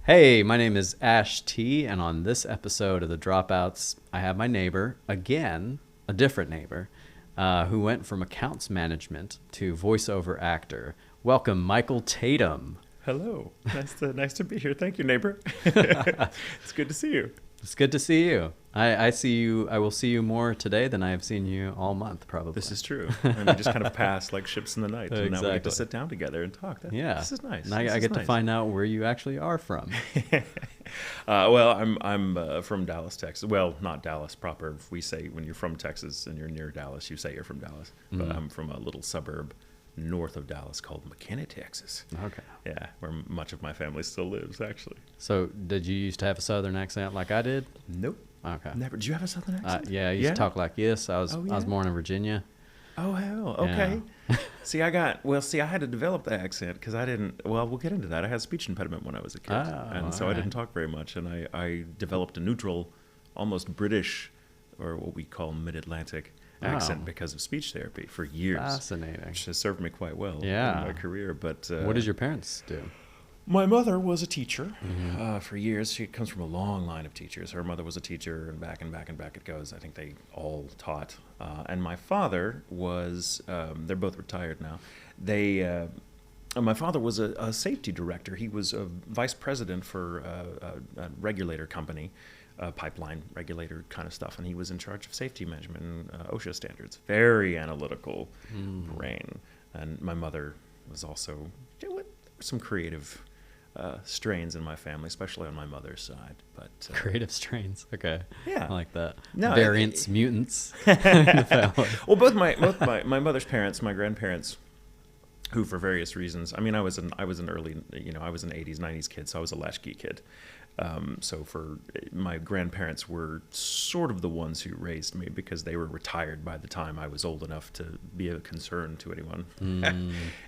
Hey, my name is Ash T, and on this episode of The Dropouts, I have my neighbor, again, a different neighbor, who went from accounts management to voiceover actor. Welcome, Michael Tatum. Hello. Nice to be here. Thank you, neighbor. It's good to see you. It's good to see you. I see you. I will see you more today than I have seen you all month, probably. This is true. And we just kind of pass like ships in the night. And now we get to sit down together and talk. This is nice. And I get to find out where you actually are from. Well, I'm from Dallas, Texas. Well, not Dallas proper. We say when you're from Texas and you're near Dallas, you say you're from Dallas. But I'm from a little suburb north of Dallas called McKinney, Texas. Okay. Yeah, where much of my family still lives, actually. So, did you used to have a southern accent like I did? Nope. Okay. Never. Did you have a southern accent? Yeah, I used to talk like this. I was born in Virginia. Oh, hell. Okay. Yeah. I had to develop the accent because I didn't, well, we'll get into that. I had a speech impediment when I was a kid. I didn't talk very much. And I developed a neutral, almost British, or what we call mid-Atlantic accent because of speech therapy for years. Fascinating. Which has served me quite well in my career. But what did your parents do? My mother was a teacher for years. She comes from a long line of teachers. Her mother was a teacher, and back it goes. I think they all taught. And my father was, they're both retired now. My father was a safety director. He was a vice president for a regulator company, pipeline regulator kind of stuff. And he was in charge of safety management and OSHA standards. Very analytical brain. And my mother was also, some creative strains in my family, especially on my mother's side. But creative strains, okay. Yeah, I like that. No, variants, mutants in the family. Well, both my mother's parents, my grandparents, who for various reasons, I mean, I was an early, I was an 80s, 90s kid, so I was a latchkey kid. So for my grandparents were sort of the ones who raised me because they were retired by the time I was old enough to be a concern to anyone.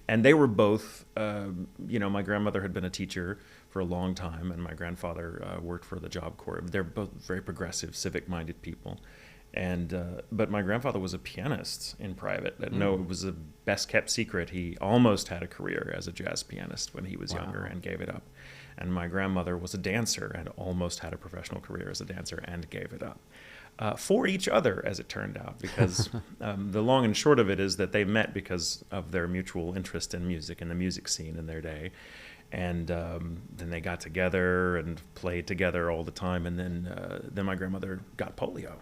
And they were both, my grandmother had been a teacher for a long time, and my grandfather worked for the Job Corps. They're both very progressive, civic-minded people. And but my grandfather was a pianist in private. No, it was a best-kept secret. He almost had a career as a jazz pianist when he was younger and gave it up. And my grandmother was a dancer and almost had a professional career as a dancer and gave it up. For each other, as it turned out, because the long and short of it is that they met because of their mutual interest in music and the music scene in their day. And then they got together and played together all the time. And then my grandmother got polio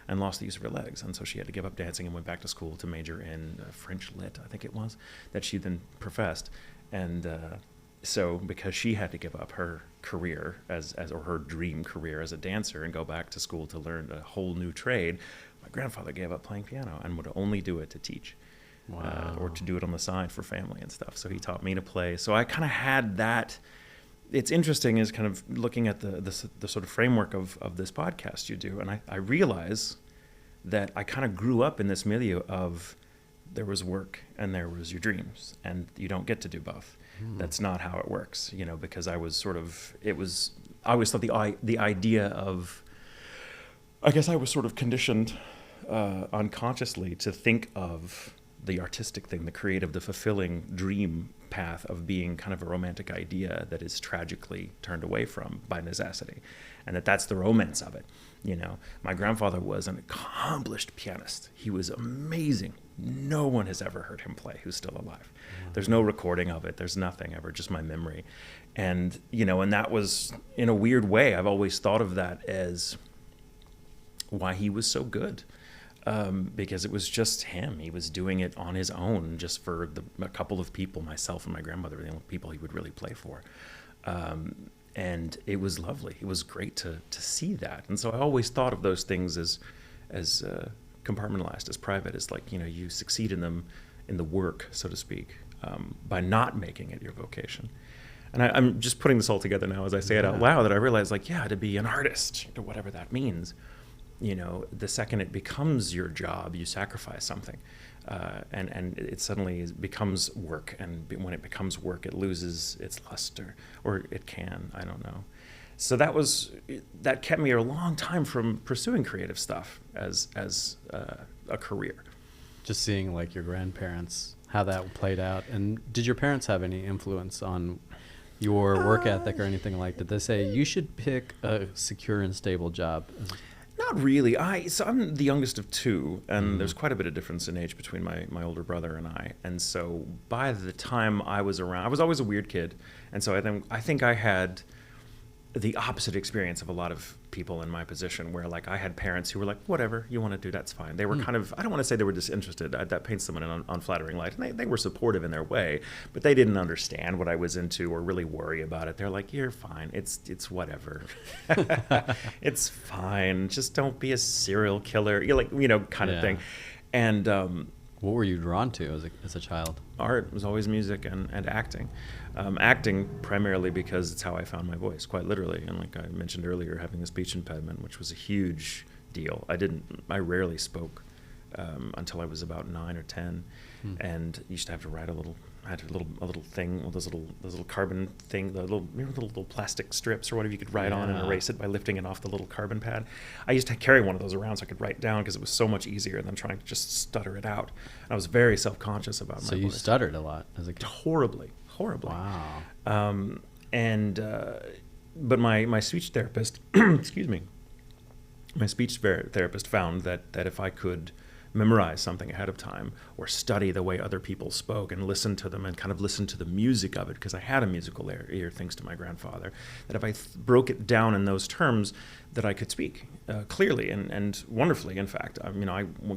and lost the use of her legs. And so she had to give up dancing and went back to school to major in French Lit, I think it was, that she then professed. And so because she had to give up her career or her dream career as a dancer and go back to school to learn a whole new trade, my grandfather gave up playing piano and would only do it to teach. Or to do it on the side for family and stuff. So he taught me to play. So I kind of had that. It's interesting is kind of looking at the sort of framework of this podcast you do. And I realize that I kind of grew up in this milieu of there was work and there was your dreams. And you don't get to do both. That's not how it works, because I was I always thought the idea of, I guess I was sort of conditioned unconsciously to think of the artistic thing, the creative, the fulfilling dream path of being kind of a romantic idea that is tragically turned away from by necessity, and that's the romance of it. My grandfather was an accomplished pianist. He was amazing. No one has ever heard him play who's still alive. There's no recording of it. There's nothing ever, just my memory. And, and that was, in a weird way, I've always thought of that as why he was so good. Because it was just him. He was doing it on his own, just for a couple of people, myself and my grandmother, the only people he would really play for. And it was lovely. It was great to see that. And so I always thought of those things as compartmentalized, as private, as like, you succeed in them in the work, so to speak, by not making it your vocation. And I'm just putting this all together now as I say it out loud, that I realize, to be an artist, whatever that means, the second it becomes your job, you sacrifice something. And it suddenly becomes work. And when it becomes work, it loses its luster, or it can, I don't know. So that kept me a long time from pursuing creative stuff as a career. Just seeing like your grandparents, how that played out. And did your parents have any influence on your work ethic or anything like? Did they say you should pick a secure and stable job? Not really. So I'm the youngest of two, and there's quite a bit of difference in age between my older brother and I. And so by the time I was around, I was always a weird kid, and so I think I had the opposite experience of a lot of people in my position, where like I had parents who were like, whatever you want to do, that's fine. They were kind of, I don't want to say they were disinterested, that paints them in an unflattering light, and they were supportive in their way, but they didn't understand what I was into or really worry about it. They're like, you're fine, it's whatever. It's fine, just don't be a serial killer, you're like, kind of thing. And what were you drawn to as a child? Art was always music and acting. Acting primarily because it's how I found my voice, quite literally. And like I mentioned earlier, having a speech impediment, which was a huge deal. I rarely spoke until I was about 9 or 10, and used to have to write a little thing, well, those little carbon thing, the little plastic strips or whatever you could write on and erase it by lifting it off the little carbon pad. I used to carry one of those around so I could write down, because it was so much easier than trying to just stutter it out. And I was very self-conscious about my voice. So you stuttered a lot as a kid? Horribly. Wow. But my speech therapist, excuse me, my speech therapist found that if I could memorize something ahead of time, or study the way other people spoke and listen to them and kind of listen to the music of it, because I had a musical ear thanks to my grandfather, that if I broke it down in those terms, that I could speak clearly and wonderfully. In fact,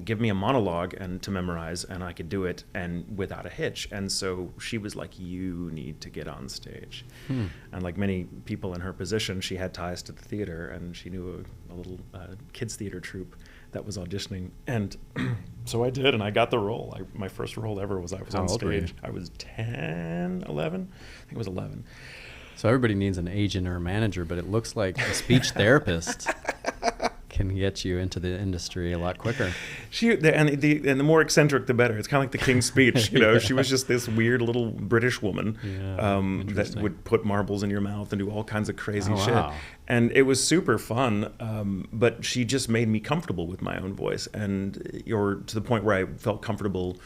give me a monologue and to memorize, and I could do it and without a hitch. And so she was like, you need to get on stage. And like many people in her position, she had ties to the theater, and she knew a little kids theater troupe that was auditioning, and so I did, and I got the role. My first role ever was I was on stage. I was 10, 11? I think it was 11. So everybody needs an agent or a manager, but it looks like a speech therapist can get you into the industry a lot quicker. And the more eccentric, the better. It's kind of like the King's Speech, She was just this weird little British woman that would put marbles in your mouth and do all kinds of crazy shit. Wow. And it was super fun, but she just made me comfortable with my own voice, and to the point where I felt comfortable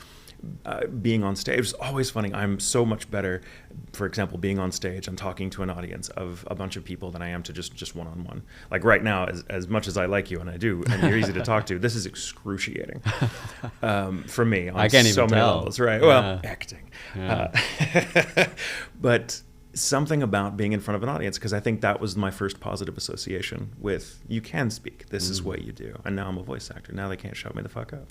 being on stage. It's always funny. I'm so much better, for example, being on stage and talking to an audience of a bunch of people than I am to just one-on-one. Like right now, as much as I like you, and I do, and you're easy to talk to, this is excruciating for me on I can't so even many tell. levels. Right? Yeah. Well, acting. Yeah. But something about being in front of an audience, because I think that was my first positive association with, you can speak, this is what you do, and now I'm a voice actor, now they can't shut me the fuck up.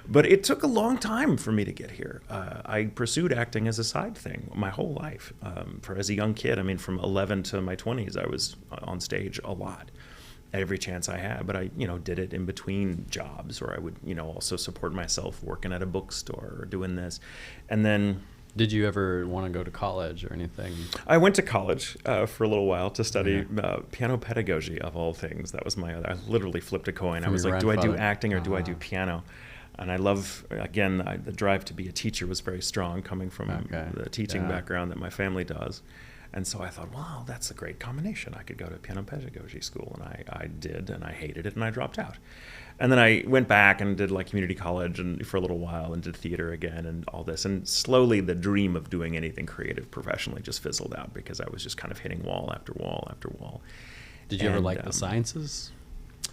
But it took a long time for me to get here. I pursued acting as a side thing my whole life. As a young kid, from 11 to my 20s, I was on stage a lot, every chance I had, but I did it in between jobs, or I would also support myself working at a bookstore or doing this. And then, did you ever want to go to college or anything? I went to college for a little while to study piano pedagogy, of all things. That was my other. I literally flipped a coin. I was like, do I do acting or do I do piano? And I love, again, the drive to be a teacher was very strong, coming from the teaching background that my family does. And so I thought, wow, that's a great combination. I could go to piano pedagogy school, and I did, and I hated it, and I dropped out. And then I went back and did like community college and for a little while, and did theater again and all this. And slowly the dream of doing anything creative professionally just fizzled out, because I was just kind of hitting wall after wall after wall. Did you ever like the sciences?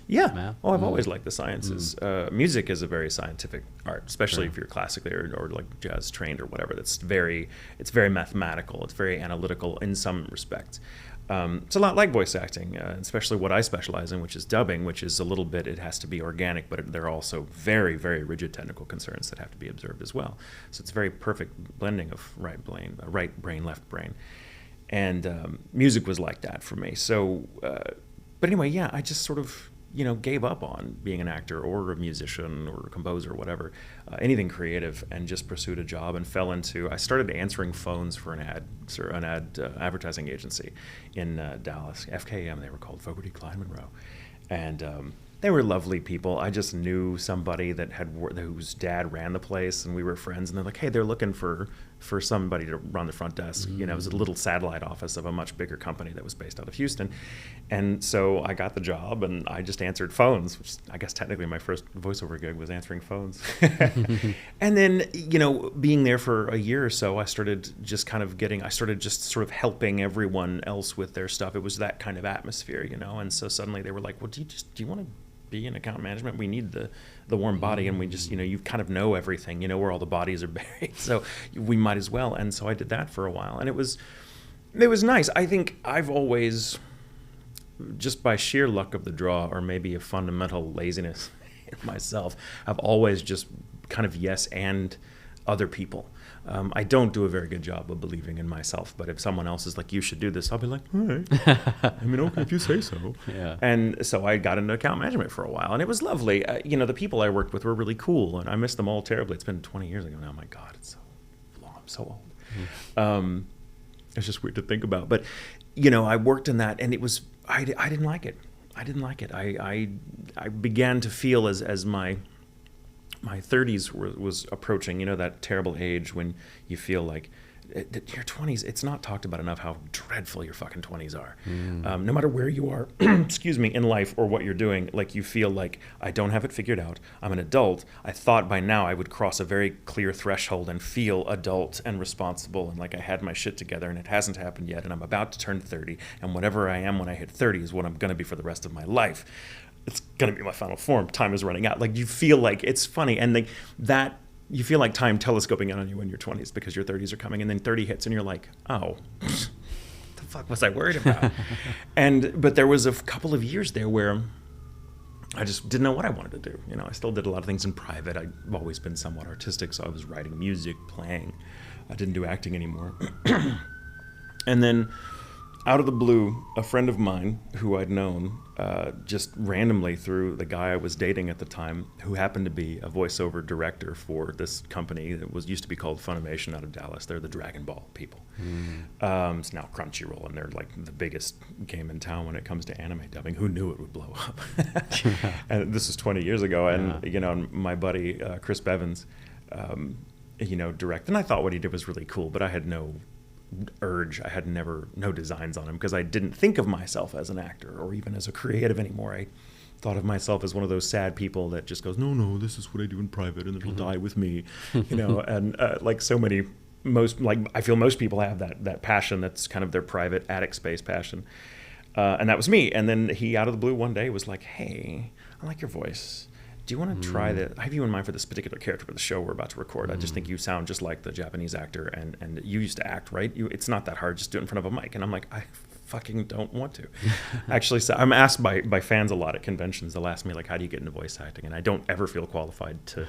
Yeah. Math? Oh, I've always liked the sciences. Music is a very scientific art, especially if you're classically or like jazz trained or whatever. It's very mathematical. It's very analytical in some respects. It's a lot like voice acting, especially what I specialize in, which is dubbing, which is a little bit, it has to be organic, but there are also very, very rigid technical concerns that have to be observed as well. So it's a very perfect blending of right brain, left brain. And music was like that for me. So, but anyway, yeah, I just sort of, gave up on being an actor or a musician or a composer or whatever, anything creative, and just pursued a job and I started answering phones for an advertising agency in Dallas, FKM, they were called, Fogarty Klein Monroe. And they were lovely people. I just knew somebody whose dad ran the place, and we were friends, and they're like, hey, they're looking for for somebody to run the front desk. You know, it was a little satellite office of a much bigger company that was based out of Houston. And so I got the job, and I just answered phones, which I guess technically my first voiceover gig was answering phones. And then, you know, being there for a year or so, I started just sort of helping everyone else with their stuff. It was that kind of atmosphere, you know. And so suddenly they were like, well, do you want to be in account management? We need the warm body, and we just, you know, you kind of know everything, you know where all the bodies are buried, so we might as well. And so I did that for a while, and it was nice. I think I've always, just by sheer luck of the draw, or maybe a fundamental laziness in myself, I've always just kind of yes and other people. I don't do a very good job of believing in myself, but if someone else is like, you should do this, I'll be like, all right. I mean, okay, if you say so. Yeah. And so I got into account management for a while, and it was lovely. You know, the people I worked with were really cool, and I miss them all terribly. It's been 20 years ago now. My God, it's so long. I'm so old. It's just weird to think about. But, you know, I worked in that, and it was, I didn't like it. I didn't like it. I began to feel as my 30s was approaching, you know, that terrible age when you feel like your 20s, it's not talked about enough how dreadful your fucking 20s are. No matter where you are, excuse me, in life or what you're doing, like you feel like, I don't have it figured out. I'm an adult. I thought by now I would cross a very clear threshold and feel adult and responsible and like I had my shit together, and it hasn't happened yet, and I'm about to turn 30, and whatever I am when I hit 30 is what I'm going to be for the rest of my life. It's going to be my final form. Time is running out. Like, you feel like, it's funny. And like that, you feel like time telescoping in on you in your 20s because your 30s are coming, and then 30 hits and you're like, oh, what the fuck was I worried about? But there was a couple of years there where I just didn't know what I wanted to do. You know, I still did a lot of things in private. I've always been somewhat artistic, so I was writing music, playing. I didn't do acting anymore. And then out of the blue, a friend of mine who I'd known just randomly through the guy I was dating at the time, who happened to be a voiceover director for this company that used to be called Funimation out of Dallas. They're the Dragon Ball people. It's now Crunchyroll, and they're like the biggest game in town when it comes to anime dubbing. Who knew it would blow up? And this was 20 years ago, and you know, my buddy Chris Bevins, you know, directed, and I thought what he did was really cool, but I had no urge. I had no designs on him because I didn't think of myself as an actor or even as a creative anymore. I thought of myself as one of those sad people that just goes, no, this is what I do in private, and it'll die with me, you know. And like so many, I feel most people have that passion that's kind of their private attic space passion, and that was me. And then he, out of the blue, one day was like, hey, I like your voice. Do you want to try that? I have you in mind for this particular character for the show we're about to record. I just think you sound just like the Japanese actor, and you used to act, right? It's not that hard. Just do it in front of a mic. And I'm like, I fucking don't want to. Actually, so I'm asked by fans a lot at conventions. They'll ask me, like, how do you get into voice acting? And I don't ever feel qualified to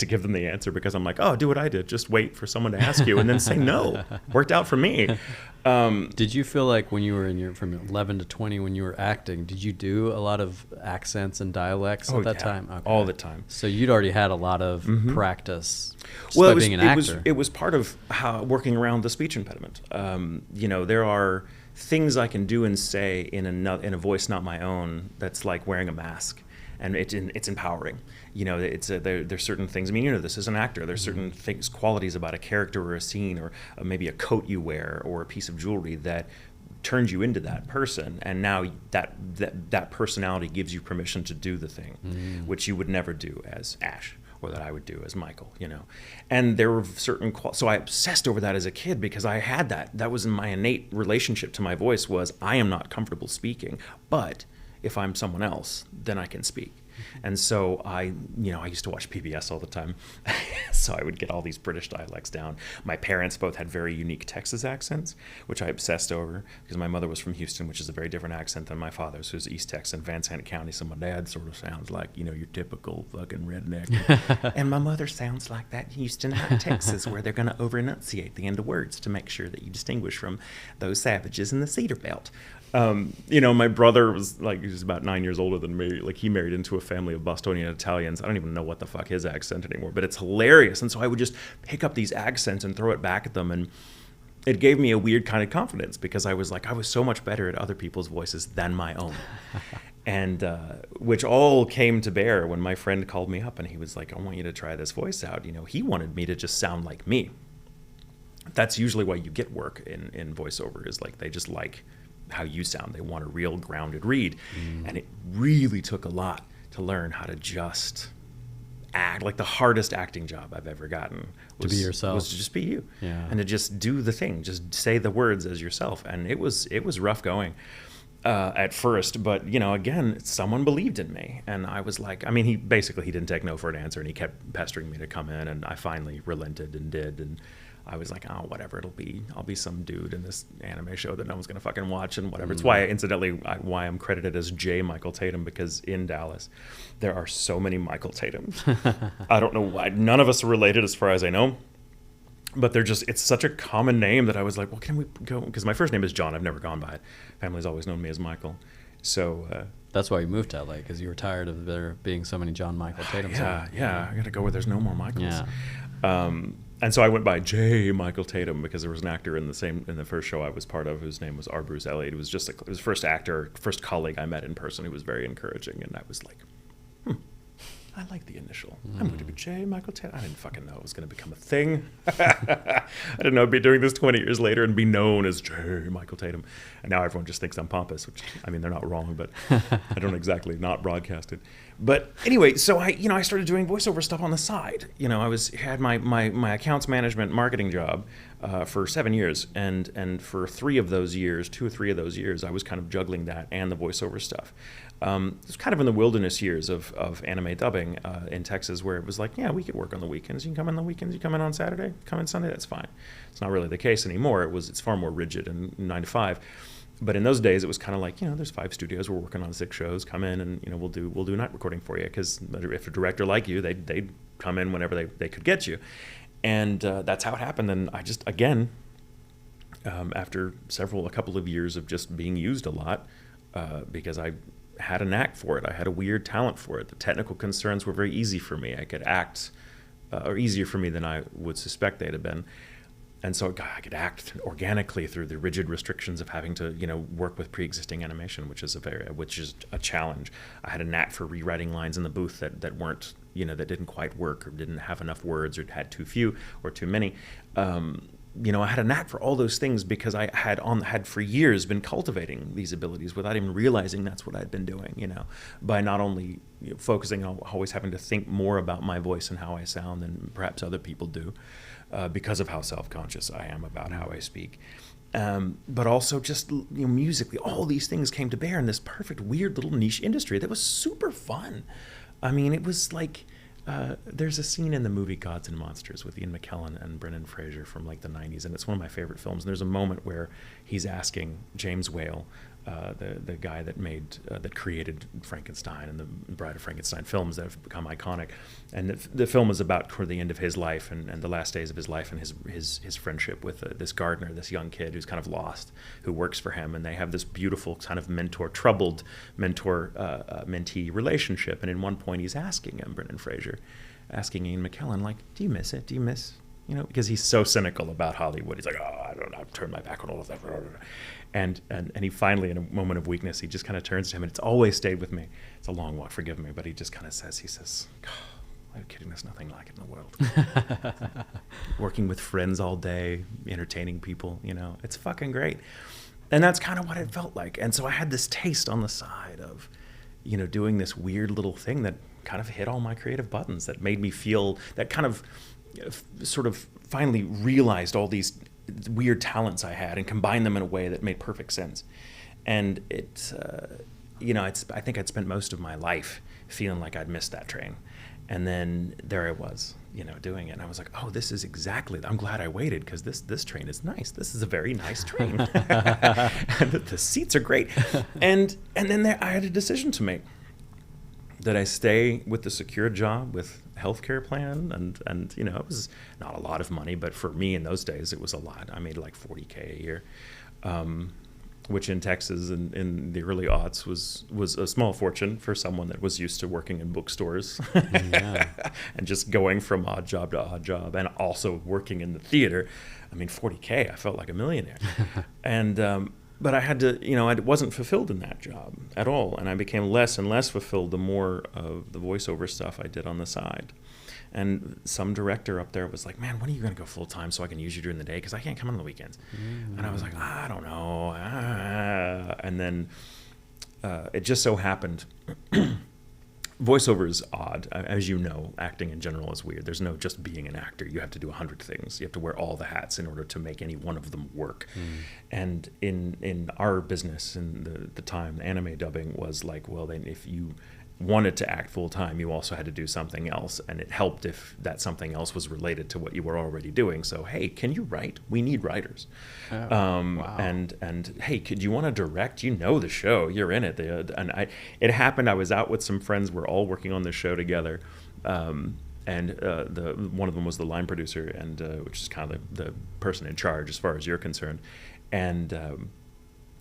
give them the answer, because I'm like, oh, do what I did. Just wait for someone to ask you and then say no. Worked out for me. Did you feel like when you were from 11 to 20, when you were acting, did you do a lot of accents and dialects at that time? Okay. All the time. So you'd already had a lot of practice by being an actor. It was part of how working around the speech impediment. You know, there are things I can do and say in a voice not my own that's like wearing a mask. And it's empowering. You know, there's certain things. I mean, you know, this as an actor, there's certain things, qualities about a character or a scene, or maybe a coat you wear or a piece of jewelry that turns you into that person. And now that personality gives you permission to do the thing, which you would never do as Ash, or that I would do as Michael, you know. And there were certain so I obsessed over that as a kid, because I had that was in my innate relationship to my voice, was I am not comfortable speaking, but if I'm someone else, then I can speak. And so I used to watch PBS all the time. So I would get all these British dialects down. My parents both had very unique Texas accents, which I obsessed over, because my mother was from Houston, which is a very different accent than my father's, who's East Texan, Van Sant County. So my dad sort of sounds like, you know, your typical fucking redneck. And my mother sounds like that Houston, Texas, where they're going to over-enunciate the end of words to make sure that you distinguish from those savages in the Cedar Belt. You know, my brother was like, he was about 9 years older than me. Like, he married into a family of Bostonian Italians. I don't even know what the fuck his accent anymore, but it's hilarious. And so I would just pick up these accents and throw it back at them. And it gave me a weird kind of confidence, because I was like, I was so much better at other people's voices than my own. And which all came to bear when my friend called me up and he was like, I want you to try this voice out. You know, he wanted me to just sound like me. that's usually why you get work in voiceover, is like they just like how you sound. They want a real grounded read. And it really took a lot to learn how to just act. Like the hardest acting job I've ever gotten was to be yourself. Was to just be you. Yeah. And to just do the thing, just say the words as yourself. And it was rough going at first, but again, someone believed in me, and I was like, I mean, he didn't take no for an answer, and he kept pestering me to come in, and I finally relented and did, and I was like, oh, whatever, I'll be some dude in this anime show that no one's gonna fucking watch, and whatever. It's why, incidentally, why I'm credited as J. Michael Tatum, because in Dallas, there are so many Michael Tatums. I don't know why. None of us are related, as far as I know. But it's such a common name that I was like, well, can we go? Because my first name is John. I've never gone by it. Family's always known me as Michael. So that's why you moved to LA, because you were tired of there being so many John Michael Tatums. Yeah. I got to go where there's no more Michaels. Yeah. And so I went by J. Michael Tatum, because there was an actor in the first show I was part of whose name was R. Bruce Elliott. It was his first actor, first colleague I met in person, who was very encouraging, and I was like, I like the initial. I'm going to be J. Michael Tatum. I didn't fucking know it was going to become a thing. I didn't know I'd be doing this 20 years later and be known as J. Michael Tatum. And now everyone just thinks I'm pompous, which, I mean, they're not wrong, but I don't exactly not broadcast it. But anyway, so I started doing voiceover stuff on the side. I had my accounts management marketing job for 7 years, and for 2 or 3 of those years, I was kind of juggling that and the voiceover stuff. It was kind of in the wilderness years of anime dubbing in Texas, where it was like, yeah, we could work on the weekends. You can come in the weekends. You come in on Saturday, come in Sunday. That's fine. It's not really the case anymore. It's far more rigid and 9 to 5. But in those days, it was kind of like, there's 5 studios. We're working on 6 shows. Come in, and we'll do night recording for you. Because if a director like you, they'd come in whenever they could get you, and that's how it happened. And I just, again, after a couple of years of just being used a lot, because I had a knack for it. I had a weird talent for it. The technical concerns were very easy for me. I could act, or easier for me than I would suspect they'd have been. And so I could act organically through the rigid restrictions of having to, work with pre-existing animation, which is a challenge. I had a knack for rewriting lines in the booth that weren't, that didn't quite work, or didn't have enough words, or had too few or too many. I had a knack for all those things because I had for years been cultivating these abilities without even realizing that's what I'd been doing, by not only focusing on always having to think more about my voice and how I sound than perhaps other people do, because of how self-conscious I am about how I speak. But also just musically, all these things came to bear in this perfect, weird little niche industry that was super fun. I mean, it was like, there's a scene in the movie Gods and Monsters with Ian McKellen and Brendan Fraser from like the 90s, and it's one of my favorite films. And there's a moment where he's asking James Whale, the guy that created Frankenstein and the Bride of Frankenstein films that have become iconic. And the film is about toward the end of his life and the last days of his life, and his friendship with this gardener, this young kid who's kind of lost, who works for him, and they have this beautiful kind of troubled mentor-mentee relationship. And in one point, he's asking him, Brendan Fraser, asking Ian McKellen, like, do you miss it? Do you miss, because he's so cynical about Hollywood. He's like, oh, I don't know, I've turned my back on all of that. And he finally, in a moment of weakness, he just kind of turns to him, and it's always stayed with me. It's a long walk, forgive me, but he just kind of says, oh, I'm kidding, there's nothing like it in the world. Working with friends all day, entertaining people, it's fucking great. And that's kind of what it felt like. And so I had this taste on the side of, doing this weird little thing that kind of hit all my creative buttons, that made me feel, that kind of sort of finally realized all these weird talents I had and combined them in a way that made perfect sense. And I think I'd spent most of my life feeling like I'd missed that train. And then there I was, doing it. And I was like, oh, this is exactly, I'm glad I waited, because this train is nice. This is a very nice train. And the seats are great. And then I had a decision to make. Did I stay with the secure job with healthcare plan? And it was not a lot of money, but for me in those days, it was a lot. I made like $40K a year, which in Texas in the early aughts was a small fortune for someone that was used to working in bookstores. Yeah. And just going from odd job to odd job, and also working in the theater. I mean, $40K, I felt like a millionaire. But I had to, I wasn't fulfilled in that job at all. And I became less and less fulfilled the more of the voiceover stuff I did on the side. And some director up there was like, man, when are you going to go full time so I can use you during the day? Because I can't come on the weekends. And I was like, I don't know. And then it just so happened. Voiceover is odd. As you know, acting in general is weird. There's no just being an actor. You have to do 100 things. You have to wear all the hats in order to make any one of them work. And in our business, in the time, anime dubbing was like, well, then if you wanted to act full time, you also had to do something else, and it helped if that something else was related to what you were already doing. So, hey, can you write? We need writers. Wow. And hey, could you want to direct? You know the show, you're in it. It happened. I was out with some friends. We're all working on this show together, and one of them was the line producer, and which is kind of the person in charge as far as you're concerned, and.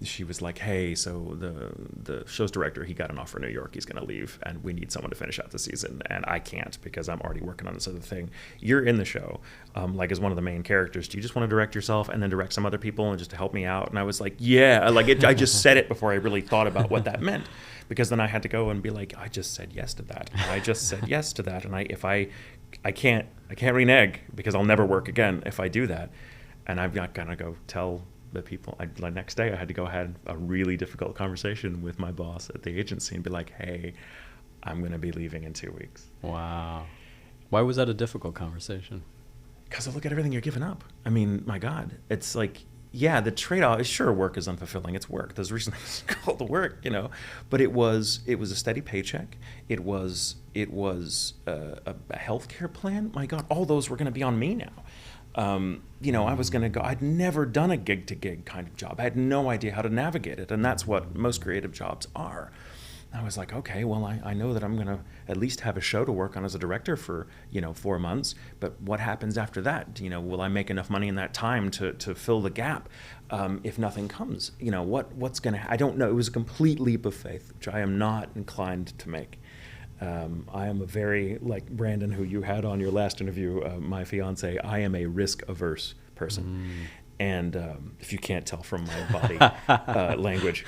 She was like, hey, so the show's director, he got an offer in New York. He's going to leave, and we need someone to finish out the season. And I can't because I'm already working on this other thing. You're in the show, like as one of the main characters. Do you just want to direct yourself and then direct some other people and just to help me out? And I was like, yeah. I just said it before I really thought about what that meant, because then I had to go and be like, I just said yes to that. And I just said yes to that. And I can't renege because I'll never work again if I do that. And I've got to go tell the people. The next day I had to go have a really difficult conversation with my boss at the agency and be like, hey, I'm going to be leaving in 2 weeks. Wow. Why was that a difficult conversation? Because I look at everything you're giving up. I mean, my God, it's like, yeah, the trade-off is sure work is unfulfilling. It's work. There's a reason it's called the work, but it was a steady paycheck. It was a healthcare plan. My God, all those were going to be on me now. I was going to go, I'd never done a gig to gig kind of job. I had no idea how to navigate it. And that's what most creative jobs are. I was like, okay, well, I know that I'm going to at least have a show to work on as a director for, 4 months. But what happens after that? Will I make enough money in that time to fill the gap? If nothing comes, what's going to, I don't know. It was a complete leap of faith, which I am not inclined to make. I am a very, like Brandon, who you had on your last interview, my fiance, I am a risk-averse person. And if you can't tell from my body language,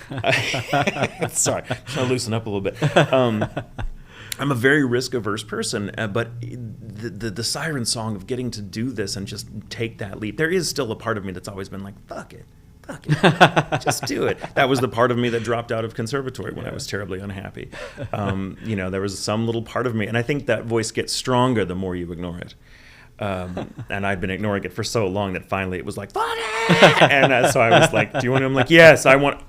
sorry, I'm trying to loosen up a little bit. I'm a very risk-averse person, but the Siren Song of getting to do this and just take that leap, there is still a part of me that's always been like, fuck it. Just do it. That was the part of me that dropped out of conservatory when I was terribly unhappy. There was some little part of me, and I think that voice gets stronger the more you ignore it. And I'd been ignoring it for so long that finally it was like, fuck it! And so I was like, do you want to? I'm like, yes, I want.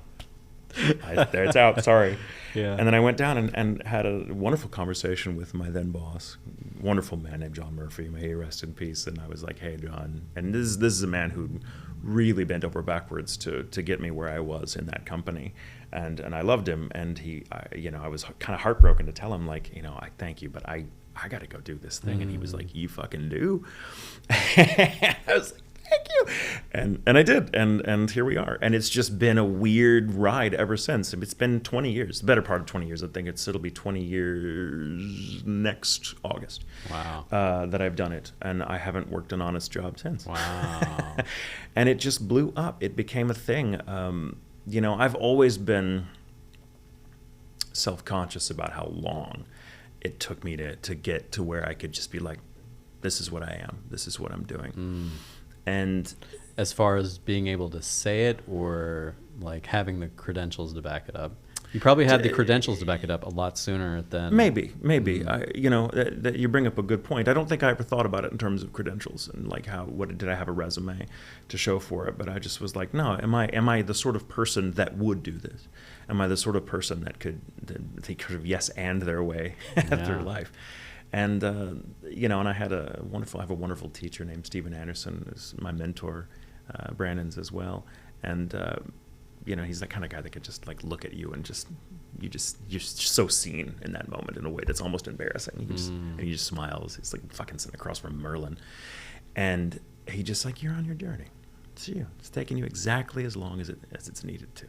There it's out. Sorry. Yeah. And then I went down and had a wonderful conversation with my then boss, wonderful man named John Murphy. May he rest in peace. And I was like, hey, John. And this is a man who really bent over backwards to get me where I was in that company. And I loved him. And I was kind of heartbroken to tell him, like, I thank you, but I got to go do this thing. And he was like, you fucking do? I was like, thank you. And I did. And here we are. And it's just been a weird ride ever since. It's been 20 years, the better part of 20 years. I think it'll be 20 years next August. Wow. That I've done it. And I haven't worked an honest job since. Wow. And it just blew up. It became a thing. I've always been self-conscious about how long it took me to get to where I could just be like, this is what I am. This is what I'm doing. And as far as being able to say it, or like having the credentials to back it up, you probably had the credentials to back it up a lot sooner than maybe. That you bring up a good point. I don't think I ever thought about it in terms of credentials and like what did I have a resume to show for it? But I just was like, no, am I the sort of person that would do this? Am I the sort of person that they could have yes and their way through life? And and I have a wonderful teacher named Steven Anderson, who's my mentor, Brandon's as well. And he's that kind of guy that could just like look at you and you're so seen in that moment in a way that's almost embarrassing. He just smiles. He's like fucking sitting across from Merlin, and he just like, you're on your journey. It's you. It's taking you exactly as long as it's needed to.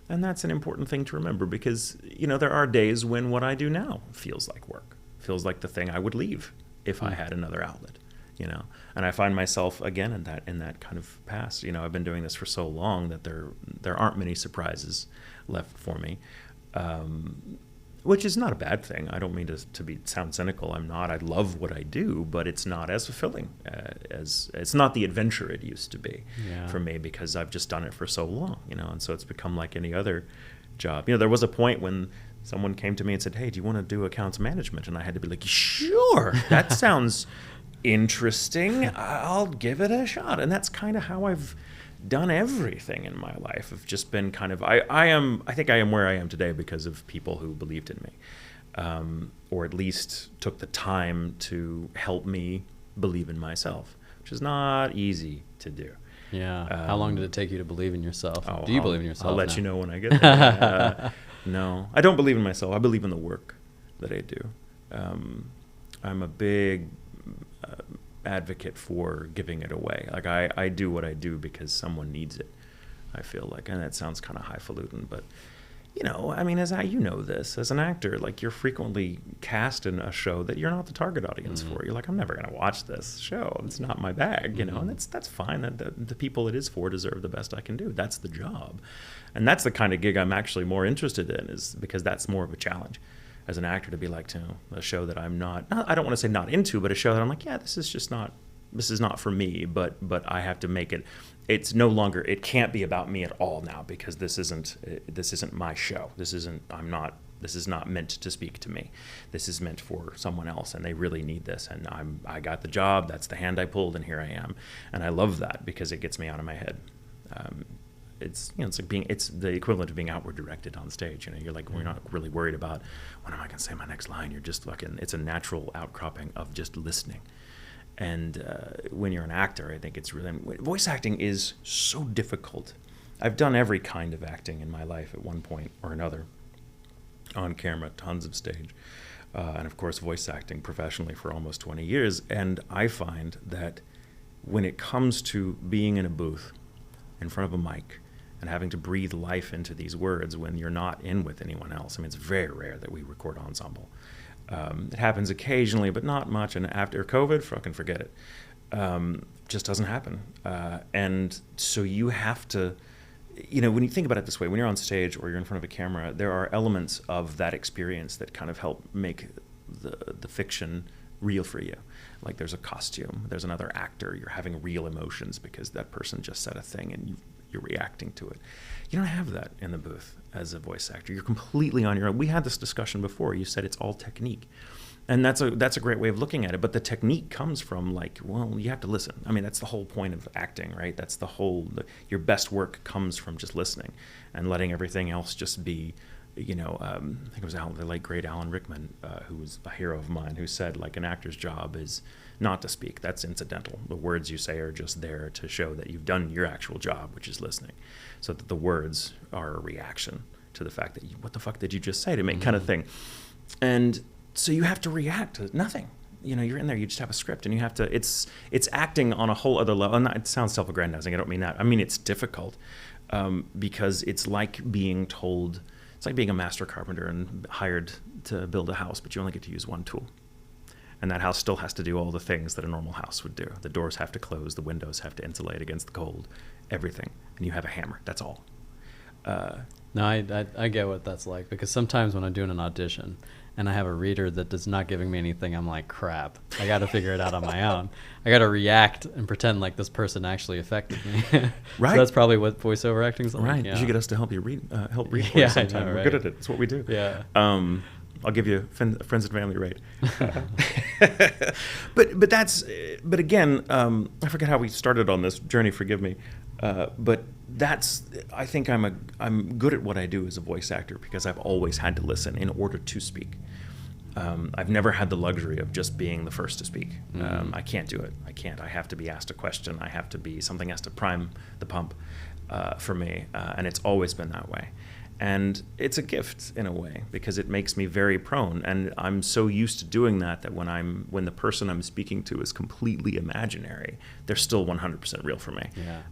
And that's an important thing to remember, because there are days when what I do now feels like work. Feels like the thing I would leave if I had another outlet, and I find myself again in that kind of past. I've been doing this for so long that there aren't many surprises left for me. which is not a bad thing. I don't mean to sound cynical. I'm not. I love what I do, but it's not as fulfilling as it's not the adventure it used to be for me, because I've just done it for so long, and so it's become like any other job. There was a point when someone came to me and said, "Hey, do you want to do accounts management?" And I had to be like, "Sure, that sounds interesting. I'll give it a shot." And that's kind of how I've done everything in my life. I've just been kind of I think I am where I am today because of people who believed in me, or at least took the time to help me believe in myself, which is not easy to do. Yeah. How long did it take you to believe in yourself? Do you believe in yourself? I'll let you know when I get there. No, I don't believe in myself. I believe in the work that I do. I'm a big advocate for giving it away. Like I do what I do because someone needs it, I feel like. And that sounds kind of highfalutin, but I mean, as an actor, like, you're frequently cast in a show that you're not the target audience for. You're like, I'm never going to watch this show. It's not my bag, and that's fine. The people it is for deserve the best I can do. That's the job. And that's the kind of gig I'm actually more interested in, is because that's more of a challenge as an actor, to be like, a show that I'm not, I don't want to say not into, but a show that I'm like, yeah, this is not for me, but I have to make it. It's no longer, it can't be about me at all now, because this isn't my show. This is not meant to speak to me. This is meant for someone else, and they really need this. And I got the job. That's the hand I pulled, and here I am. And I love that because it gets me out of my head. It's it's the equivalent of being outward directed on stage. You're like, we're not really worried about when am I going to say my next line. You're just it's a natural outcropping of just listening. And when you're an actor, I think it's really, voice acting is so difficult. I've done every kind of acting in my life at one point or another, on camera, tons of stage, and of course voice acting professionally for almost 20 years. And I find that when it comes to being in a booth in front of a mic and having to breathe life into these words when you're not in with anyone else, I mean, it's very rare that we record ensemble. It happens occasionally, but not much. And after COVID, fucking forget it. Just doesn't happen. And so you have to, when you think about it this way, when you're on stage or you're in front of a camera, there are elements of that experience that kind of help make the fiction real for you. Like, there's a costume, there's another actor, you're having real emotions because that person just said a thing and you're reacting to it. You don't have that in the booth as a voice actor. You're completely on your own. We had this discussion before. You said it's all technique. And that's a great way of looking at it. But the technique comes from, you have to listen. I mean, that's the whole point of acting, right? That's your best work comes from just listening and letting everything else just be, I think it was the late great Alan Rickman, who was a hero of mine, who said, an actor's job is not to speak. That's incidental. The words you say are just there to show that you've done your actual job, which is listening. So that the words are a reaction to the fact that, what the fuck did you just say to me, kind of thing. And so you have to react to nothing. You're in there, you just have a script, and you have to, it's acting on a whole other level. And it sounds self-aggrandizing, I don't mean that. I mean, it's difficult because it's like being told, it's like being a master carpenter and hired to build a house, but you only get to use one tool. And that house still has to do all the things that a normal house would do. The doors have to close, the windows have to insulate against the cold, everything. And you have a hammer, that's all. No, I get what that's like, because sometimes when I'm doing an audition and I have a reader that is not giving me anything, I'm like, crap, I got to figure it out on my own. I got to react and pretend like this person actually affected me. Right. So that's probably what voiceover acting's like. Right. Yeah. You should get us to help you read for you sometime. I know, right? We're good at it. It's what we do. Yeah. I'll give you a friends and family rate. But again, I forget how we started on this journey. Forgive me. But I think I'm good at what I do as a voice actor because I've always had to listen in order to speak. I've never had the luxury of just being the first to speak. I can't do it. I can't. I have to be asked a question. Something has to prime the pump for me, and it's always been that way. And it's a gift in a way because it makes me very prone, and I'm so used to doing that when the person I'm speaking to is completely imaginary, they're still 100% real for me. Yeah.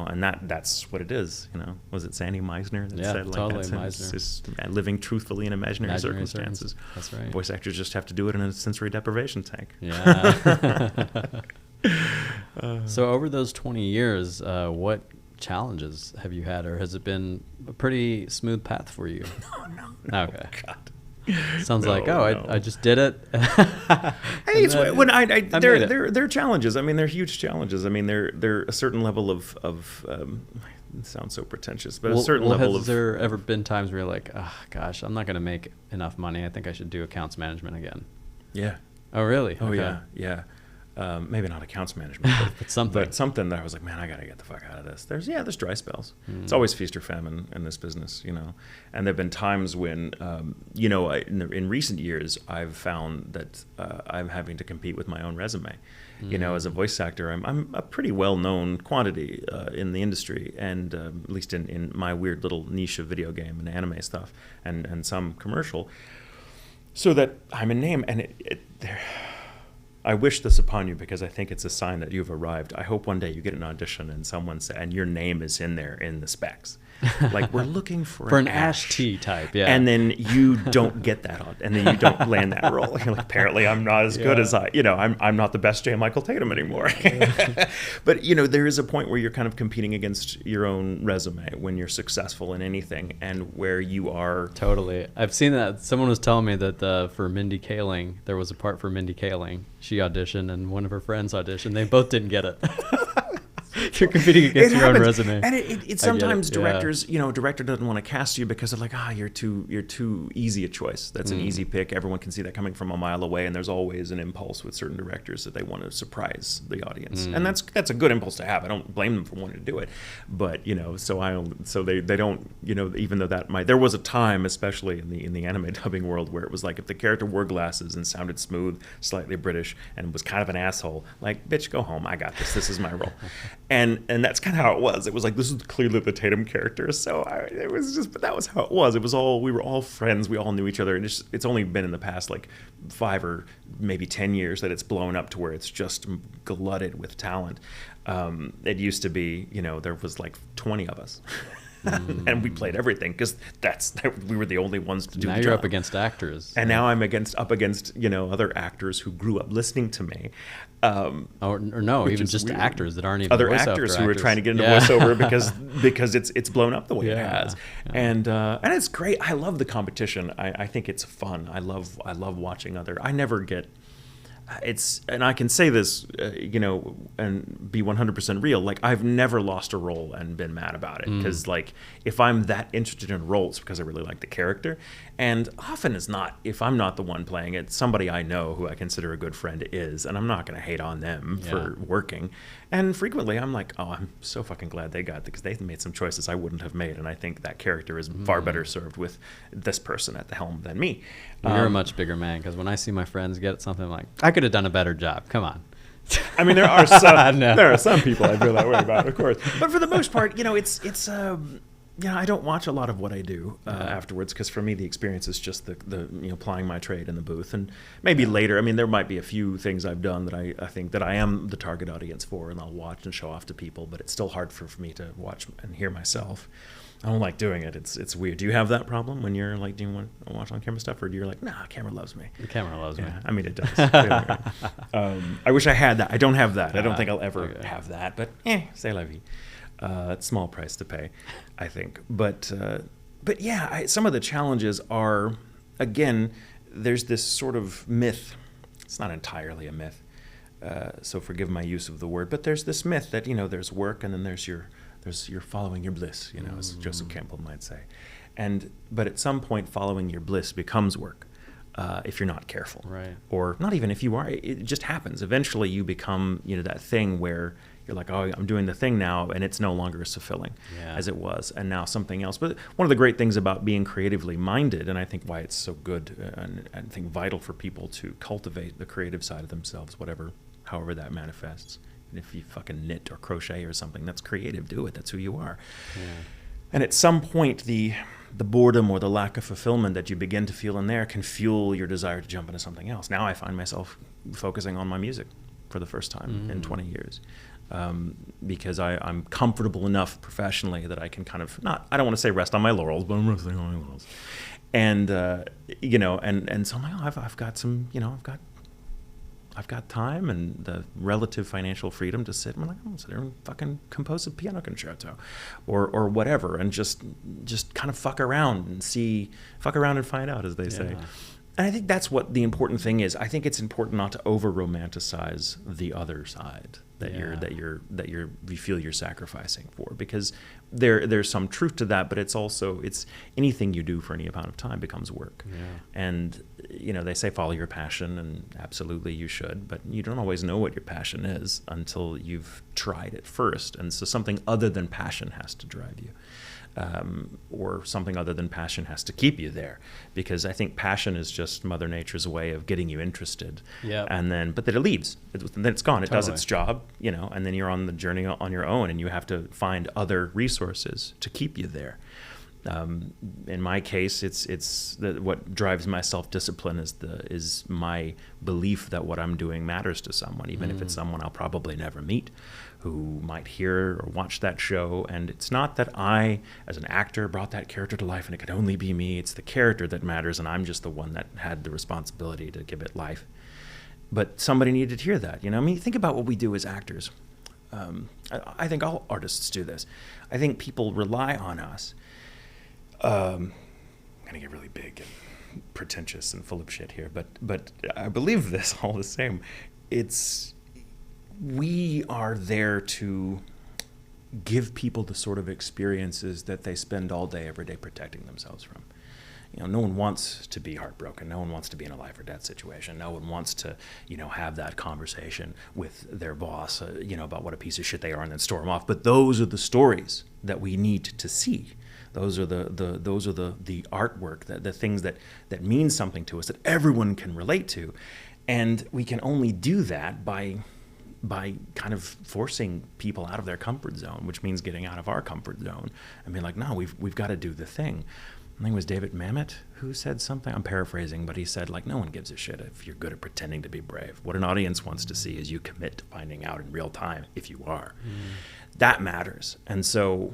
And that's what it is. Was it Sandy Meisner that said totally, Meisner. It's just living truthfully in imaginary circumstances. That's right. Voice actors just have to do it in a sensory deprivation tank. Yeah. So over those 20 years, what challenges have you had, or has it been a pretty smooth path for you? No. Okay. God. Sounds No, like, oh, no. I just did it. Hey, it's then when I made it. there are challenges. I mean, they're huge challenges. I mean, they're a certain level of it sounds so pretentious, but a certain level has of there ever been times where you're like, oh gosh, I'm not going to make enough money. I think I should do accounts management again. yeah. Oh, really? Oh Okay. yeah. Maybe not accounts management, But something. But something that I was like, man, I gotta get the fuck out of this. There's dry spells. It's always feast or famine in this business, you know. And there've been times when, you know, in recent years, I've found that I'm having to compete with my own resume. You know, as a voice actor, I'm a pretty well-known quantity in the industry, and at least in my weird little niche of video game and anime stuff, and some commercial. So that I'm a name, and I wish this upon you because I think it's a sign that you've arrived. I hope one day you get an audition and someone say, and your name is in there in the specs. Like, we're looking for an Ash T type, yeah. And then you don't get that on, and then you don't land that role. You're like, apparently I'm not as good as I'm not the best Michael Tatum anymore. But, you know, there is a point where you're kind of competing against your own resume when you're successful in anything, and where you are. Totally. I've seen that. Someone was telling me that for Mindy Kaling, there was a part for Mindy Kaling. She auditioned, and one of her friends auditioned. They both didn't get it. You're competing against your own resume. And it sometimes directors, you know, director doesn't want to cast you because they're like, you're too easy a choice. That's an easy pick. Everyone can see that coming from a mile away, and there's always an impulse with certain directors that they want to surprise the audience. And that's a good impulse to have. I don't blame them for wanting to do it. But, you know, so they don't, you know, even though there was a time, especially in the anime dubbing world, where it was like if the character wore glasses and sounded smooth, slightly British, and was kind of an asshole, like, bitch, go home. I got this. This is my role. And that's kind of how it was. It was like, this is clearly the Tatum character. So but that was how it was. It was we were all friends. We all knew each other. And it's only been in the past like 5 or maybe 10 years that it's blown up to where it's just glutted with talent. It used to be, you know, there was like 20 of us. And we played everything because we were the only ones to do now the you're job. up against actors. And now I'm up against, you know, other actors who grew up listening to me. Or no, even just weird. actors that aren't even other voiceover actors who are actors. trying to get into voiceover because it's blown up the way it has. Yeah. And it's great. I love the competition. I think it's fun. I love watching I never get. And I can say this, you know, and be 100% real. Like, I've never lost a role and been mad about it because, like, if I'm that interested in a role, it's because I really like the character. And often it's not. If I'm not the one playing it, somebody I know who I consider a good friend is, and I'm not going to hate on them for working. And frequently, I'm like, oh, I'm so fucking glad they got it because they made some choices I wouldn't have made, and I think that character is far better served with this person at the helm than me. You're a much bigger man because when I see my friends get something, I'm like, I could have done a better job. Come on. I mean, there are some No. there are some people I feel that way about, of course. But for the most part, you know, it's you know, I don't watch a lot of what I do afterwards because for me the experience is just the you know, plying my trade in the booth, and maybe later. I mean, there might be a few things I've done that I think that I am the target audience for, and I'll watch and show off to people. But it's still hard for me to watch and hear myself. I don't like doing it. It's weird. Do you have that problem when you're like, do you want to watch on camera stuff, or do you like, nah, camera loves me? The camera loves me. I mean, it does. I wish I had that. I don't have that. I don't think I'll ever have that. But c'est la vie. It's a small price to pay, I think. But yeah, some of the challenges are, again, there's this sort of myth. It's not entirely a myth, so forgive my use of the word. But there's this myth that, you know, there's work and then you're following your bliss, you know, as Joseph Campbell might say. But at some point, following your bliss becomes work. If you're not careful, right? Or not even if you are, it just happens. Eventually, you become, you know, that thing where you're like, oh, I'm doing the thing now, and it's no longer as fulfilling as it was, and now something else. But one of the great things about being creatively minded, and I think why it's so good and I think vital for people to cultivate the creative side of themselves, however that manifests. And if you fucking knit or crochet or something, that's creative. Do it. That's who you are. Yeah. And at some point, the boredom or the lack of fulfillment that you begin to feel in there can fuel your desire to jump into something else. Now I find myself focusing on my music for the first time in 20 years. Because I'm comfortable enough professionally that I can kind of I don't want to say rest on my laurels, but I'm resting on my laurels. And, you know, and so I'm like, oh, I've got some, you know, I've got I've got time and the relative financial freedom to sit and I'm gonna sit there and fucking compose a piano concerto or whatever, and just kind of fuck around and find out, as they say. And I think that's what the important thing is. I think it's important not to over romanticize the other side that you feel you're sacrificing for, because there's some truth to that, but it's anything you do for any amount of time becomes work. And they say follow your passion, and absolutely you should, but you don't always know what your passion is until you've tried it first. And so something other than passion has to drive you. Or something other than passion has to keep you there, because I think passion is just Mother Nature's way of getting you interested. But then it leaves. Then it's gone. It does its job, and then you're on the journey on your own, and you have to find other resources to keep you there. In my case, what drives my self-discipline is my belief that what I'm doing matters to someone, even if it's someone I'll probably never meet, who might hear or watch that show. And it's not that I, as an actor, brought that character to life and it could only be me. It's the character that matters, and I'm just the one that had the responsibility to give it life. But somebody needed to hear that. Think about what we do as actors. I think all artists do this. I think people rely on us. I'm gonna get really big and pretentious and full of shit here, but I believe this all the same. We are there to give people the sort of experiences that they spend all day, every day protecting themselves from. No one wants to be heartbroken. No one wants to be in a life or death situation. No one wants to, have that conversation with their boss, about what a piece of shit they are and then storm off. But those are the stories that we need to see. Those are the artwork, the things that mean something to us, that everyone can relate to. And we can only do that by kind of forcing people out of their comfort zone, which means getting out of our comfort zone and being like, no, we've got to do the thing. I think it was David Mamet who said something, I'm paraphrasing, but he said, no one gives a shit if you're good at pretending to be brave. What an audience wants to see is you commit to finding out in real time if you are. That matters. And so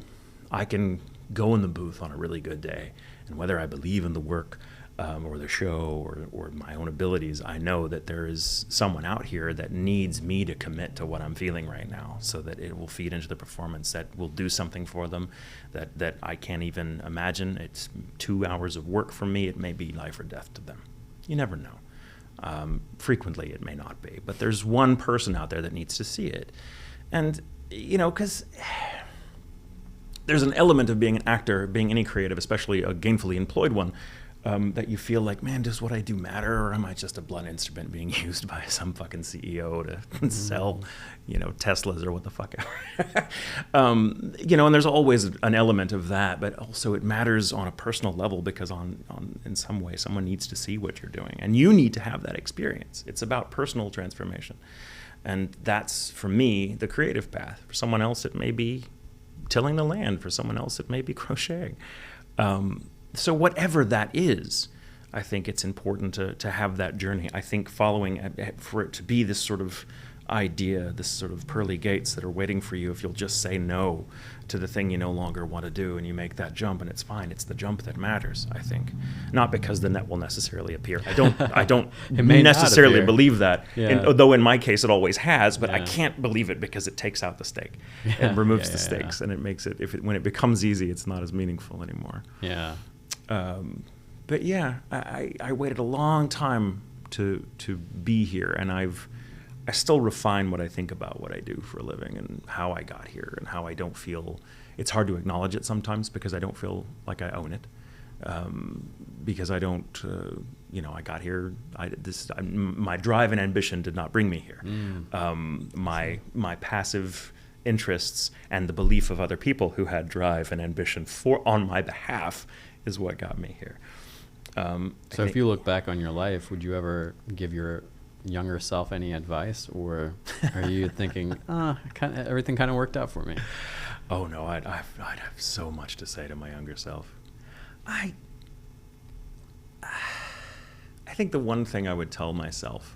I can go in the booth on a really good day, and whether I believe in the work or the show or my own abilities, I know that there is someone out here that needs me to commit to what I'm feeling right now, so that it will feed into the performance, that will do something for them that I can't even imagine. It's 2 hours of work for me. It may be life or death to them. You never know. Frequently it may not be, but there's one person out there that needs to see it. And, because there's an element of being an actor, being any creative, especially a gainfully employed one, that you feel like, man, does what I do matter, or am I just a blunt instrument being used by some fucking CEO to sell, Teslas or what the fuck ever. And there's always an element of that, but also it matters on a personal level, because in some way someone needs to see what you're doing, and you need to have that experience. It's about personal transformation, and that's, for me, the creative path. For someone else, it may be tilling the land. For someone else, it may be crocheting. So whatever that is, I think it's important to have that journey. I think for it to be this sort of idea, this sort of pearly gates that are waiting for you if you'll just say no to the thing you no longer want to do, and you make that jump, and it's fine. It's the jump that matters, I think. Not because the net will necessarily appear. I don't necessarily believe that, though in my case it always has, but I can't believe it because it takes out the stake and removes the stakes, and it makes it, when it becomes easy, it's not as meaningful anymore. But I waited a long time to be here, and I still refine what I think about what I do for a living and how I got here, and how I don't feel, it's hard to acknowledge it sometimes because I don't feel like I own it, because I don't, I got here, my drive and ambition did not bring me here. My passive interests and the belief of other people who had drive and ambition on my behalf is what got me here. So if you look back on your life, would you ever give your younger self any advice, or are you thinking, everything kind of worked out for me? Oh no, I'd have so much to say to my younger self. I think the one thing I would tell myself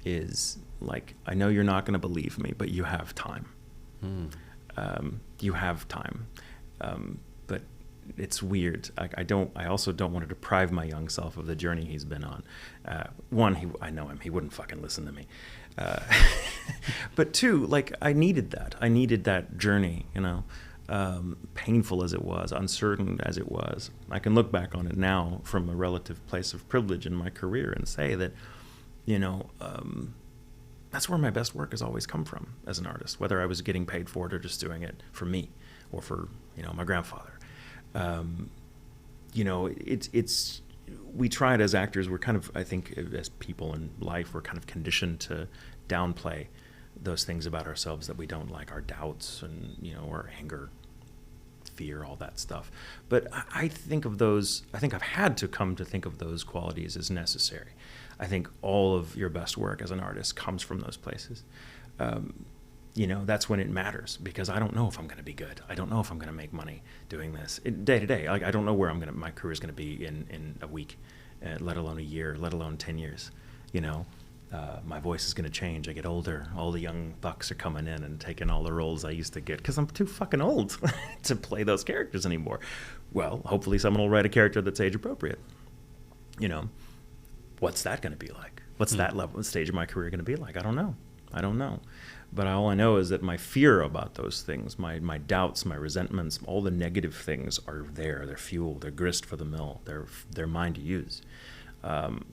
is, I know you're not going to believe me, but you have time. You have time. But it's weird. I also don't want to deprive my young self of the journey he's been on. One, I know him. He wouldn't fucking listen to me. But two, like, I needed that. I needed that journey, you know, painful as it was, uncertain as it was. I can look back on it now from a relative place of privilege in my career and say that, you know, that's where my best work has always come from as an artist, whether I was getting paid for it or just doing it for me or for, you know, my grandfather. You know, we try it as actors. We're kind of, I think, as people in life, we're kind of conditioned to downplay those things about ourselves that we don't like, our doubts and, you know, our anger, fear, all that stuff. But I think of those, I think I've had to come to think of those qualities as necessary. I think all of your best work as an artist comes from those places. You know, that's when it matters, because I don't know if I'm going to be good. I don't know if I'm going to make money doing this day to day. Like, I don't know where my career is going to be in a week, let alone a year, let alone 10 years. You know, my voice is going to change. I get older. All the young bucks are coming in and taking all the roles I used to get because I'm too fucking old to play those characters anymore. Well, hopefully someone will write a character that's age appropriate. You know, what's that going to be like? What's that level, stage of my career going to be like? I don't know. But all I know is that my fear about those things, my doubts, my resentments, all the negative things are there. They're fuel. They're grist for the mill. They're mine to use.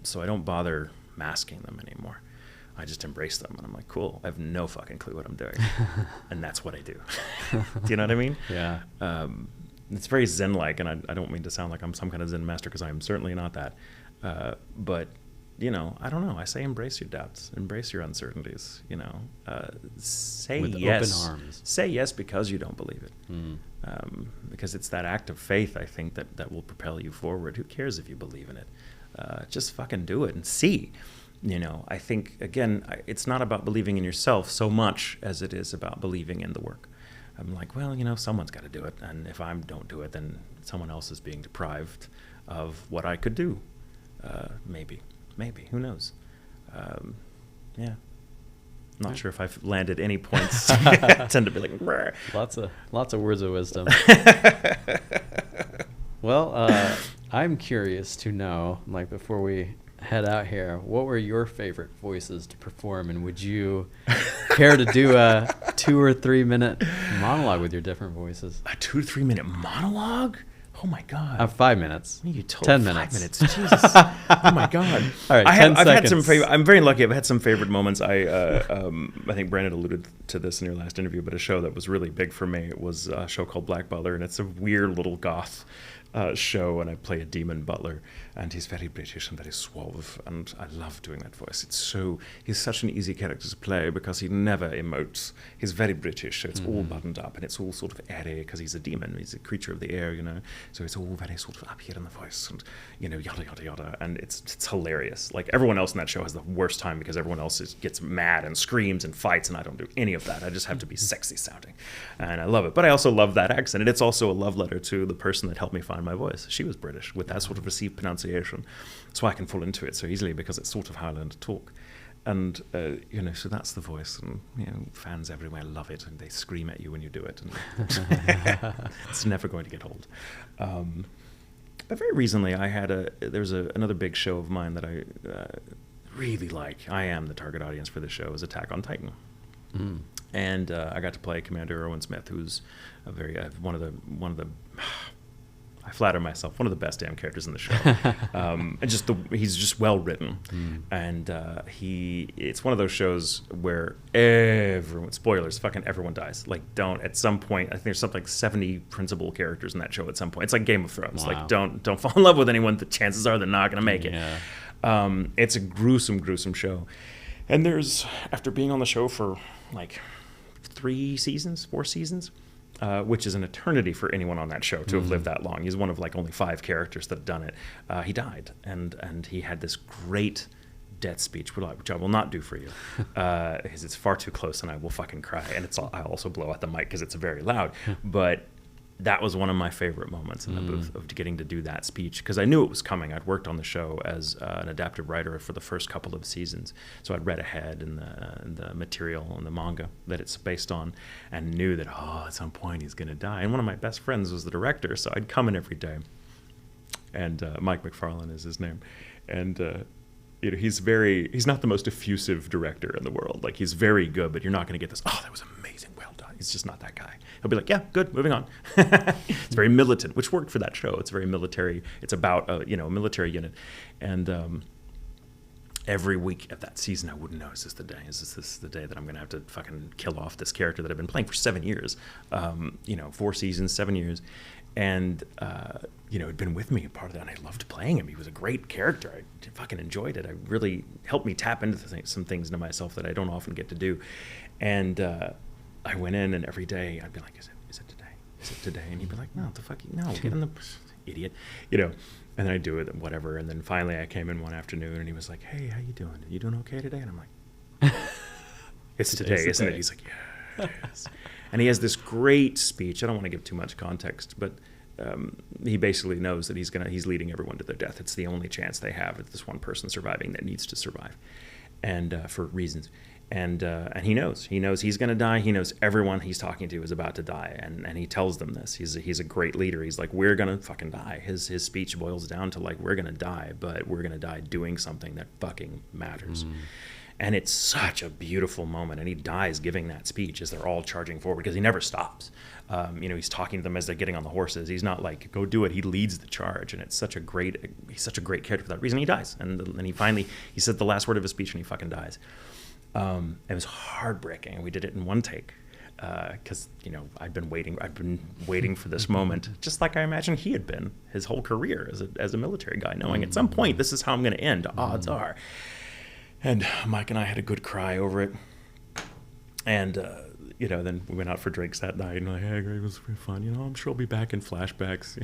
So I don't bother masking them anymore. I just embrace them, and I'm like, cool. I have no fucking clue what I'm doing, and that's what I do. Do you know what I mean? Yeah. It's very Zen-like, and I don't mean to sound like I'm some kind of Zen master, because I am certainly not that. But you know, I don't know. I say embrace your doubts, embrace your uncertainties. You know, say With yes. open arms. Say yes because you don't believe it. Because it's that act of faith, I think, that will propel you forward. Who cares if you believe in it? Just fucking do it and see. You know, I think, again, it's not about believing in yourself so much as it is about believing in the work. I'm like, well, you know, someone's got to do it, and if I don't do it, then someone else is being deprived of what I could do. Maybe, who knows? Yeah. Not sure if I've landed any points. I tend to be like, brr. Lots of words of wisdom. Well, I'm curious to know, like, before we head out here, what were your favorite voices to perform, and would you care to do a 2 or 3 minute monologue with your different voices? A 2 to 3 minute monologue? Oh my God. 5 minutes. You told 10 5 minutes. minutes. Jesus. Oh my God. All right, I've 10 had some seconds. I'm very lucky. I've had some favorite moments. I think Brandon alluded to this in your last interview, but a show that was really big for me, it was a show called Black Butler, and it's a weird little goth show, and I play a demon butler, and he's very British and very suave, and I love doing that voice. He's such an easy character to play because he never emotes. He's very British, so it's all buttoned up, and it's all sort of airy because he's a demon. He's a creature of the air, you know. So it's all very sort of up here in the voice, and, you know, yada yada yada, and it's hilarious. Like, everyone else in that show has the worst time because everyone else gets mad and screams and fights, and I don't do any of that. I just have to be sexy sounding, and I love it. But I also love that accent, and it's also a love letter to the person that helped me find my voice. She was British with that sort of received pronunciation, so I can fall into it so easily because it's sort of how I learned to talk. And you know, so that's the voice, and, you know, fans everywhere love it, and they scream at you when you do it, and it's never going to get old. But very recently, there's another big show of mine that I really like. I am the target audience for this show. Is Attack on Titan. And I got to play Commander Erwin Smith, who's one of the I flatter myself, one of the best damn characters in the show. And he's just well written, and it's one of those shows where fucking everyone dies. Like, at some point, I think there's something like 70 principal characters in that show at some point. It's like Game of Thrones. Wow. Like, don't fall in love with anyone. The chances are they're not going to make it. Yeah. It's a gruesome show. And after being on the show for like 4 seasons, which is an eternity for anyone on that show to have lived that long. He's one of like only 5 characters that have done it. He died, and he had this great death speech, which I will not do for you, because it's far too close and I will fucking cry. And I also blow out the mic because it's very loud. But that was one of my favorite moments in the booth, of getting to do that speech, because I knew it was coming. I'd worked on the show as an adaptive writer for the first couple of seasons, so I'd read ahead in the material and the manga that it's based on, and knew that at some point he's going to die. And one of my best friends was the director, so I'd come in every day, and Mike McFarlane is his name, and he's not the most effusive director in the world. Like, he's very good, but you're not going to get this, that was amazing, well done. He's just not that guy. He'll be like, yeah, good, moving on. It's very militant, which worked for that show. It's very military. It's about a military unit. And every week of that season, I wouldn't know, is this the day? Is this the day that I'm going to have to fucking kill off this character that I've been playing for 7 years? 4 seasons, 7 years. And, had been with me a part of that, and I loved playing him. He was a great character. I fucking enjoyed it. I really helped me tap into some things into myself that I don't often get to do. And I went in, and every day I'd be like, is it today? Is it today? And he'd be like, no, the fuck, no, get in the, idiot. And then I'd do it, whatever. And then finally I came in one afternoon, and he was like, hey, how you doing? Are you doing okay today? And I'm like, it's today, isn't it? He's like, yeah, it is. And he has this great speech. I don't want to give too much context, but he basically knows that he's leading everyone to their death. It's the only chance they have. It's this one person surviving that needs to survive, and for reasons. And he knows he's going to die. He knows everyone he's talking to is about to die, and he tells them this. He's a great leader. He's like, we're going to fucking die. His speech boils down to, like, we're going to die, but we're going to die doing something that fucking matters. And it's such a beautiful moment. And he dies giving that speech as they're all charging forward, because he never stops. He's talking to them as they're getting on the horses. He's not like, go do it. He leads the charge. And he's such a great character for that reason. He dies. And he said the last word of his speech, and he fucking dies. It was heartbreaking. We did it in one take. Because I'd been waiting for this moment, just like I imagine he had been his whole career as a military guy, knowing at some point this is how I'm going to end. Odds are. And Mike and I had a good cry over it. And, then we went out for drinks that night, and like, hey, it was fun. I'm sure I'll be back in flashbacks.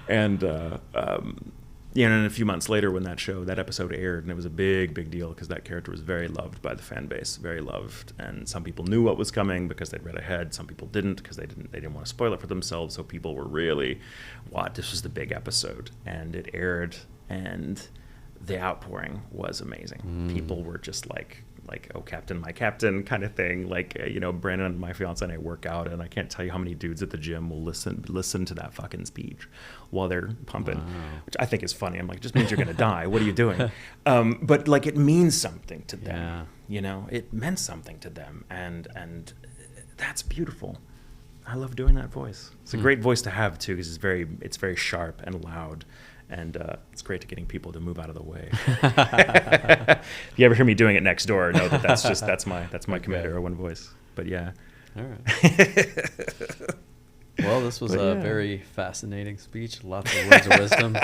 And, and a few months later, when that episode aired, and it was a big, big deal, because that character was very loved by the fan base, very loved. And some people knew what was coming because they'd read ahead. Some people didn't, because they didn't want to spoil it for themselves. So people were really, this was the big episode. And it aired, and the outpouring was amazing. People were just like, oh, Captain, my captain, kind of thing. Like, Brandon, my fiance, and I work out, and I can't tell you how many dudes at the gym will listen to that fucking speech while they're pumping, which I think is funny. I'm like, it just means you're going to die. What are you doing? But like, it means something to them. It meant something to them, and that's beautiful. I love doing that voice. It's a great voice to have too, because it's very sharp and loud. And it's great to getting people to move out of the way. If you ever hear me doing it next door, know that that's my Commander 01 voice. But yeah. All right. Well, this was a very fascinating speech. Lots of words of wisdom.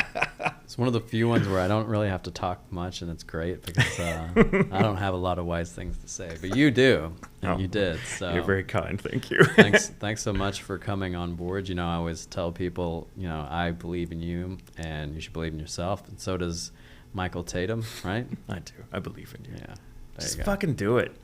It's one of the few ones where I don't really have to talk much, and it's great because I don't have a lot of wise things to say. But you do, and you did. So you're very kind. Thank you. Thanks so much for coming on board. I always tell people, I believe in you, and you should believe in yourself, and so does Michael Tatum, right? I do. I believe in you. Yeah. Just fucking do it.